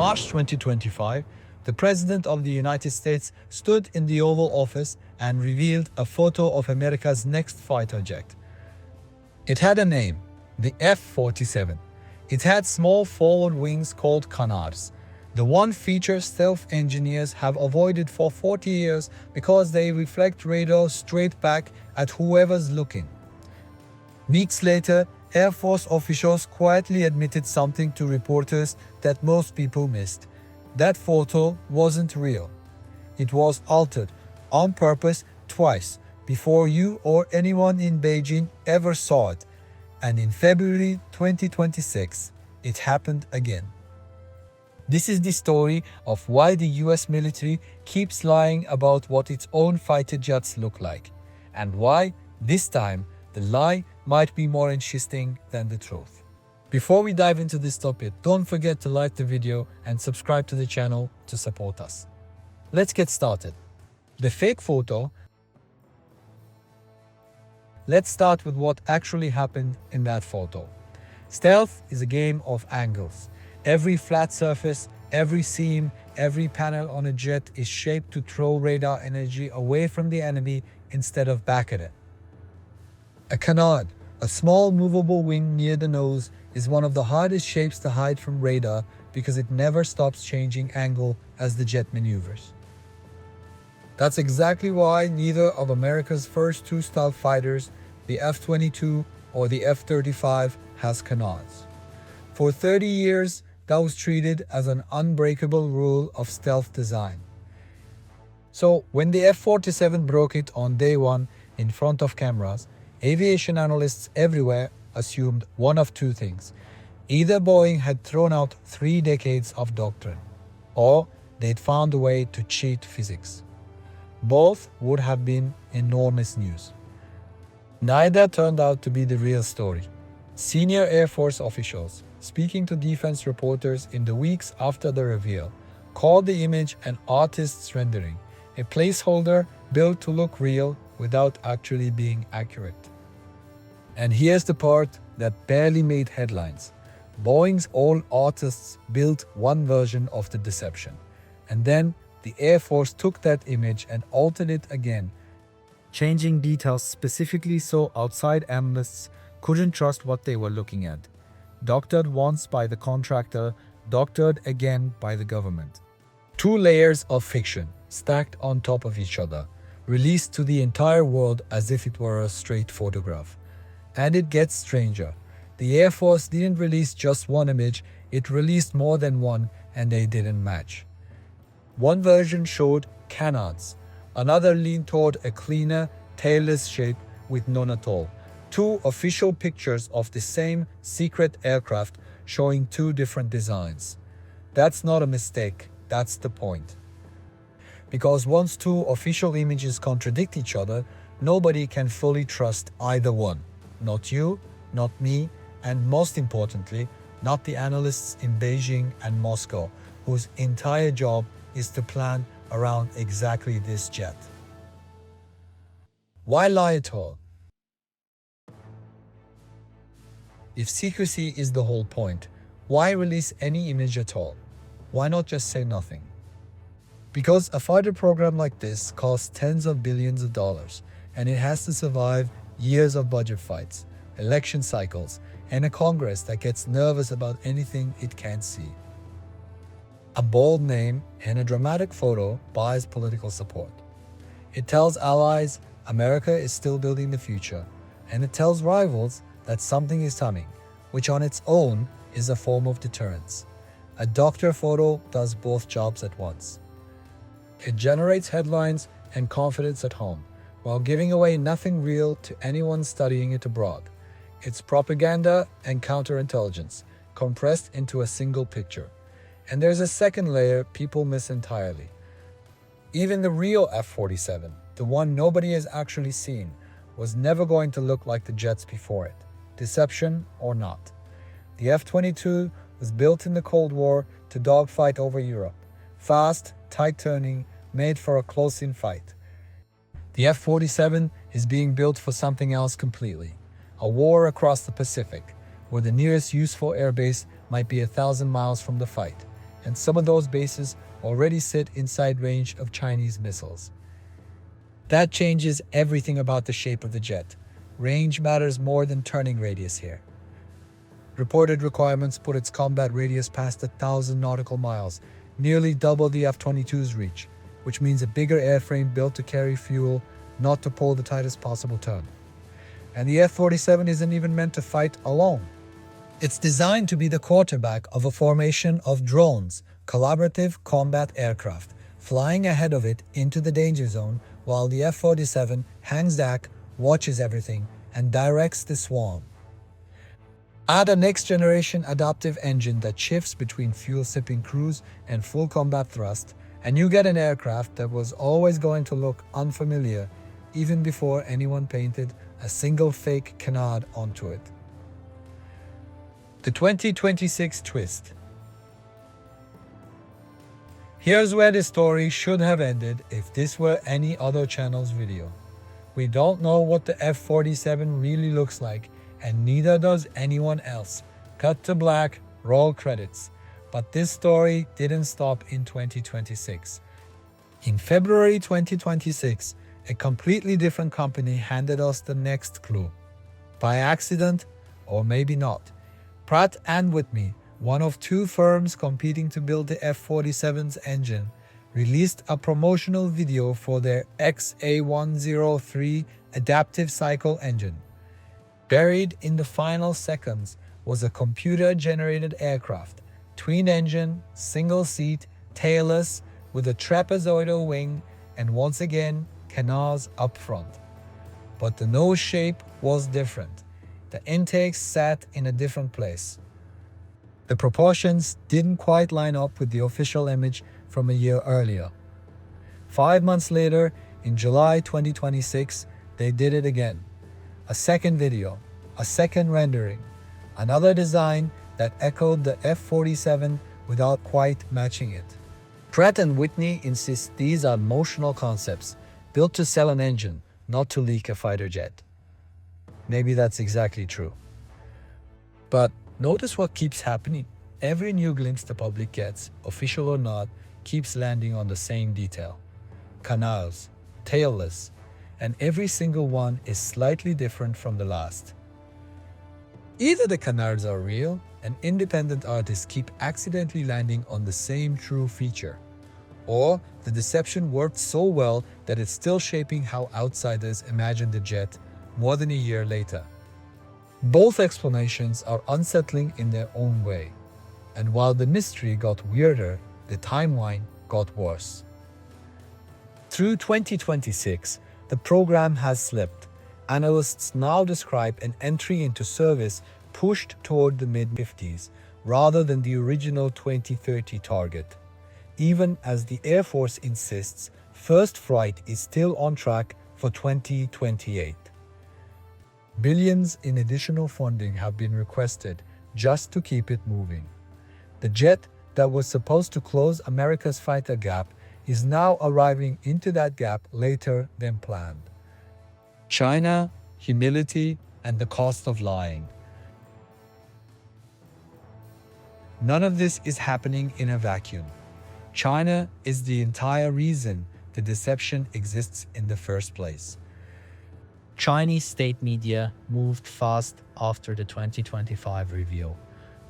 March 2025, the President of the United States stood in the Oval Office and revealed a photo of America's next fighter jet. It had a name, the F-47. It had small forward wings called canards. The one feature stealth engineers have avoided for 40 years because they reflect radar straight back at whoever's looking. Weeks later, Air Force officials quietly admitted something to reporters that most people missed. That photo wasn't real. It was altered, on purpose, twice, before you or anyone in Beijing ever saw it. And in February 2026, it happened again. This is the story of why the US military keeps lying about what its own fighter jets look like, and why, this time, the lie might be more interesting than the truth. Before we dive into this topic, don't forget to like the video and subscribe to the channel to support us. Let's get started. The fake photo. Let's start with what actually happened in that photo. Stealth is a game of angles. Every flat surface, every seam, every panel on a jet is shaped to throw radar energy away from the enemy instead of back at it. A canard, a small movable wing near the nose, is one of the hardest shapes to hide from radar because it never stops changing angle as the jet maneuvers. That's exactly why neither of America's first two stealth fighters, the F-22 or the F-35, has canards. For 30 years, that was treated as an unbreakable rule of stealth design. So when the F-47 broke it on day one in front of cameras, aviation analysts everywhere assumed one of two things. Either Boeing had thrown out 3 decades of doctrine, or they'd found a way to cheat physics. Both would have been enormous news. Neither turned out to be the real story. Senior Air Force officials, speaking to defense reporters in the weeks after the reveal, called the image an artist's rendering, a placeholder built to look real without actually being accurate. And here's the part that barely made headlines. Boeing's own artists built one version of the deception, and then the Air Force took that image and altered it again, changing details specifically so outside analysts couldn't trust what they were looking at. Doctored once by the contractor, doctored again by the government. 2 layers of fiction, stacked on top of each other, released to the entire world as if it were a straight photograph. And it gets stranger. The Air Force didn't release just one image, it released more than one, and they didn't match. One version showed canards, another leaned toward a cleaner, tailless shape with none at all. 2 official pictures of the same secret aircraft showing 2 different designs. That's not a mistake, that's the point. Because once 2 official images contradict each other, nobody can fully trust either one. Not you, not me, and most importantly, not the analysts in Beijing and Moscow, whose entire job is to plan around exactly this jet. Why lie at all? If secrecy is the whole point, why release any image at all? Why not just say nothing? Because a fighter program like this costs tens of billions of dollars, and it has to survive years of budget fights, election cycles, and a Congress that gets nervous about anything it can't see. A bold name and a dramatic photo buys political support. It tells allies America is still building the future, and it tells rivals that something is coming, which on its own is a form of deterrence. A doctor photo does both jobs at once. It generates headlines and confidence at home, while giving away nothing real to anyone studying it abroad. It's propaganda and counterintelligence, compressed into a single picture. And there's a second layer people miss entirely. Even the real F-47, the one nobody has actually seen, was never going to look like the jets before it, deception or not. The F-22 was built in the Cold War to dogfight over Europe. Fast, tight-turning, made for a close-in fight. The F-47 is being built for something else completely. A war across the Pacific, where the nearest useful airbase might be 1,000 miles from the fight. and some of those bases already sit inside range of Chinese missiles. That changes everything about the shape of the jet. Range matters more than turning radius here. Reported requirements put its combat radius past 1,000 nautical miles, nearly double the F-22's reach, which means a bigger airframe built to carry fuel, not to pull the tightest possible turn. And the F-47 isn't even meant to fight alone. It's designed to be the quarterback of a formation of drones, collaborative combat aircraft, flying ahead of it into the danger zone while the F-47 hangs back, watches everything, and directs the swarm. Add a next-generation adaptive engine that shifts between fuel-sipping cruise and full combat thrust, and you get an aircraft that was always going to look unfamiliar even before anyone painted a single fake canard onto it. The 2026 twist. Here's where the story should have ended if this were any other channel's video. We don't know what the F-47 really looks like, and neither does anyone else. Cut to black, roll credits. But this story didn't stop in 2026. In February 2026, a completely different company handed us the next clue. By accident, or maybe not. Pratt Whitney, one of two firms competing to build the F-47's engine, released a promotional video for their XA103 adaptive cycle engine. Buried in the final seconds was a computer-generated aircraft, twin-engine, single-seat, tailless, with a trapezoidal wing, and once again, canards up front. But the nose shape was different. The intakes sat in a different place. The proportions didn't quite line up with the official image from a year earlier. 5 months later, in July 2026, they did it again. A second video, a second rendering, another design that echoed the F-47 without quite matching it. Pratt & Whitney insists these are motional concepts, built to sell an engine, not to leak a fighter jet. Maybe that's exactly true. But notice what keeps happening. Every new glimpse the public gets, official or not, keeps landing on the same detail. Canards, tailless, and every single one is slightly different from the last. Either the canards are real, and independent artists keep accidentally landing on the same true feature, or the deception worked so well that it's still shaping how outsiders imagine the jet more than a year later. Both explanations are unsettling in their own way, and while the mystery got weirder, the timeline got worse. Through 2026, the program has slipped. Analysts now describe an entry into service pushed toward the mid-50s rather than the original 2030 target. Even as the Air Force insists, first flight is still on track for 2028. Billions in additional funding have been requested just to keep it moving. The jet that was supposed to close America's fighter gap is now arriving into that gap later than planned. China, humility, and the cost of lying. None of this is happening in a vacuum. China is the entire reason the deception exists in the first place. Chinese state media moved fast after the 2025 reveal,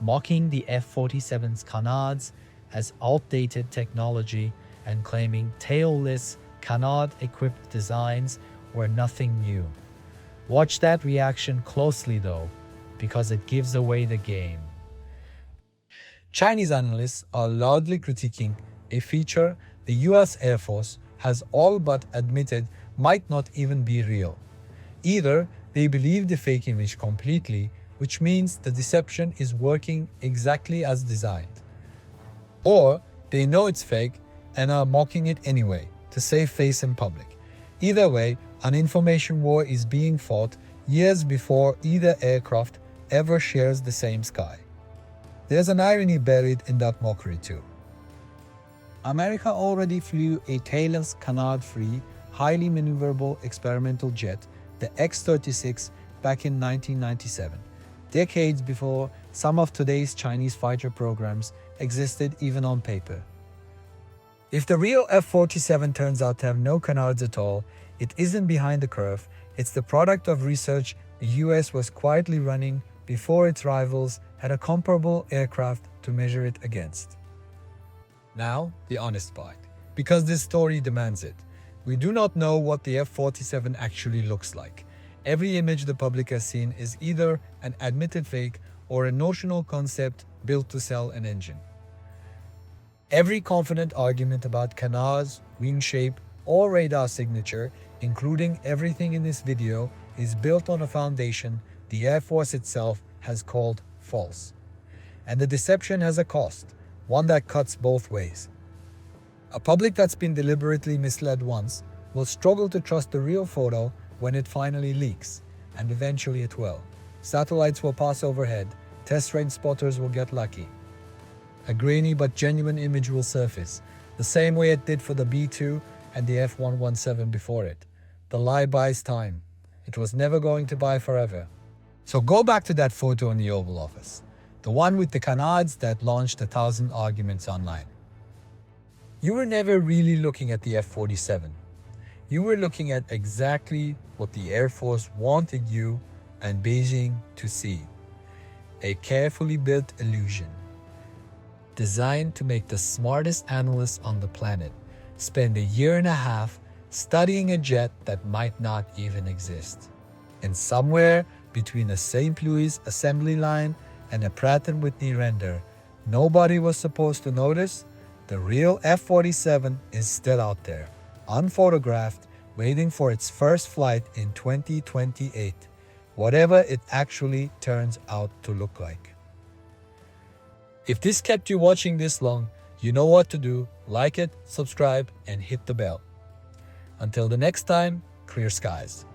mocking the F-47's canards as outdated technology and claiming tailless, canard-equipped designs were nothing new. Watch that reaction closely though, because it gives away the game. Chinese analysts are loudly critiquing a feature the US Air Force has all but admitted might not even be real. Either they believe the fake image completely, which means the deception is working exactly as designed, or they know it's fake and are mocking it anyway to save face in public. Either way, an information war is being fought years before either aircraft ever shares the same sky. There's an irony buried in that mockery too. America already flew a tailless, canard-free, highly maneuverable experimental jet, the X-36, back in 1997, decades before some of today's Chinese fighter programs existed even on paper. If the real F-47 turns out to have no canards at all, it isn't behind the curve, it's the product of research the US was quietly running before its rivals had a comparable aircraft to measure it against. Now, the honest part, because this story demands it. We do not know what the F-47 actually looks like. Every image the public has seen is either an admitted fake or a notional concept built to sell an engine. Every confident argument about canards, wing shape, or radar signature, including everything in this video, is built on a foundation the Air Force itself has called false. And the deception has a cost, one that cuts both ways. A public that's been deliberately misled once will struggle to trust the real photo when it finally leaks, and eventually it will. Satellites will pass overhead, test range spotters will get lucky. A grainy but genuine image will surface, the same way it did for the B-2 and the F-117 before it. The lie buys time. It was never going to buy forever. So go back to that photo in the Oval Office, the one with the canards that launched 1,000 arguments online. You were never really looking at the F-47. You were looking at exactly what the Air Force wanted you and Beijing to see. A carefully built illusion, designed to make the smartest analysts on the planet spend a year and a half studying a jet that might not even exist. And somewhere between a St. Louis assembly line and a Pratt Whitney render nobody was supposed to notice, the real F-47 is still out there, unphotographed, waiting for its first flight in 2028, whatever it actually turns out to look like. If this kept you watching this long, you know what to do. Like it, subscribe, and hit the bell. Until the next time, clear skies.